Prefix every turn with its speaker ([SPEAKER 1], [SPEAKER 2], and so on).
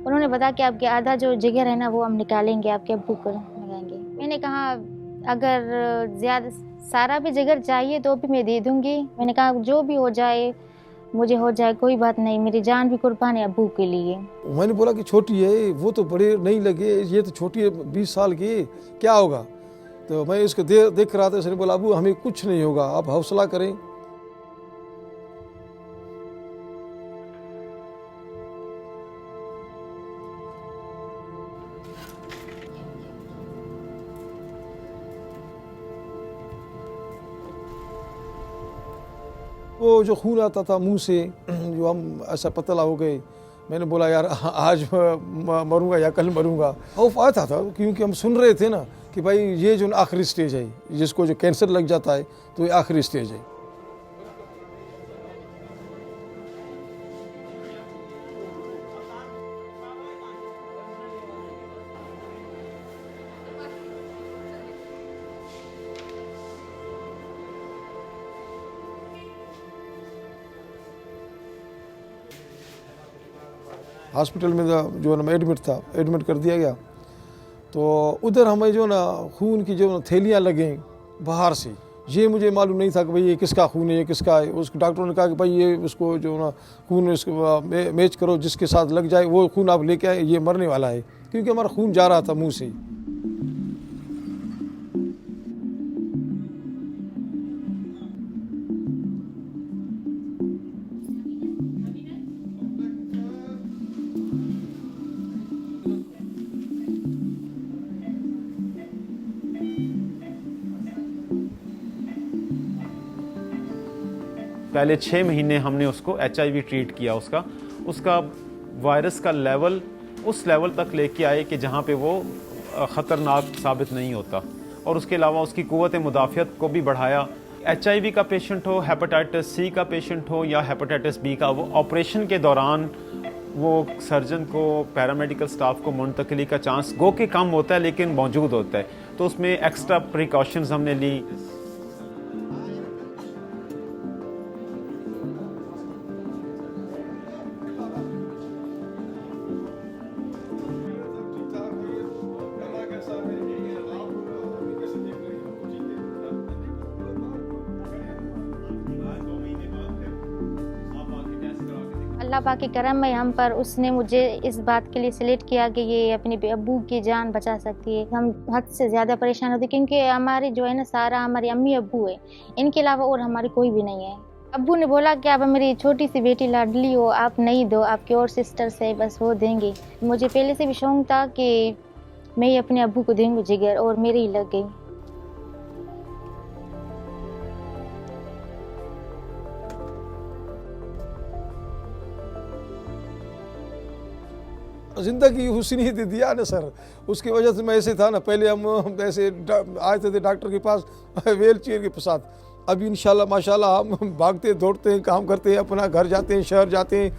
[SPEAKER 1] उन्होंने बताया कि आपके आधा जो जिगर है ना वो हम निकालेंगे, आपके अब्बू को लगाएंगे। मैंने कहा अगर ज़्यादा सारा भी जिगर चाहिए तो भी मैं दे दूँगी। मैंने कहा जो भी हो जाए, मुझे हो जाए, कोई बात नहीं, मेरी जान भी कुर्बान है अब्बू के लिए।
[SPEAKER 2] मैंने बोला कि छोटी है, वो तो बड़े नहीं लगे, ये तो छोटी है 20 साल की, क्या होगा। तो मैं इसको देख रहा था, इसने बोला अबू हमें कुछ नहीं होगा, आप हौसला करें। वो जो खून आता था मुंह से, जो हम ऐसा पतला हो गए, मैंने बोला यार आज मरूंगा या कल मरूंगा। खौफ आता था क्योंकि हम सुन रहे थे ना कि भाई ये जो आखिरी स्टेज है, जिसको जो कैंसर लग जाता है तो ये आखिरी स्टेज है। हॉस्पिटल में जो है ना मैं एडमिट कर दिया गया। तो उधर हमें जो ना खून की जो थैलियाँ लगें बाहर से, ये मुझे मालूम नहीं था कि भाई ये किसका खून है, ये किसका है। उस डॉक्टरों ने कहा कि भाई ये उसको जो ना खून इसको मैच करो, जिसके साथ लग जाए वो खून आप लेके आए, ये मरने वाला है, क्योंकि हमारा खून जा रहा था मुँह से।
[SPEAKER 3] पहले 6 महीने हमने उसको HIV ट्रीट किया। उसका वायरस का लेवल उस लेवल तक लेके आए कि जहाँ पे वो ख़तरनाक साबित नहीं होता, और उसके अलावा उसकी क़ुव्वत मुदाफ़ियत को भी बढ़ाया। HIV का पेशेंट हो, हेपेटाइटिस C का पेशेंट हो या हेपेटाइटिस B का, वो ऑपरेशन के दौरान वो सर्जन को, पैरामेडिकल स्टाफ को मुंतकिली का चांस गो के कम होता है लेकिन मौजूद होता है। तो उसमें एक्स्ट्रा प्रिकॉशंस हमने ली।
[SPEAKER 1] अल्लाह पाक के करम में हम पर उसने मुझे इस बात के लिए सिलेक्ट किया कि ये अपने अब्बू की जान बचा सकती है। हम हद से ज़्यादा परेशान होते क्योंकि हमारी जो है ना सारा हमारी अम्मी अब्बू है, इनके अलावा और हमारी कोई भी नहीं है। अब्बू ने बोला कि आप मेरी छोटी सी बेटी लाडली हो, आप नहीं दो, आपके और सिस्टर्स है, बस वो देंगे। मुझे पहले से भी शौक था कि मैं ही अपने अब्बू को दूंगी जिगर, और मेरी ही लग गई।
[SPEAKER 2] ज़िंदगी हुस्न ही दे दिया ना सर, उसकी वजह से मैं ऐसे था ना। पहले हम ऐसे आए थे डॉक्टर के पास व्हील चेयर के साथ, अभी इंशाल्लाह माशाल्लाह हम भागते दौड़ते हैं, काम करते हैं, अपना घर जाते हैं, शहर जाते हैं,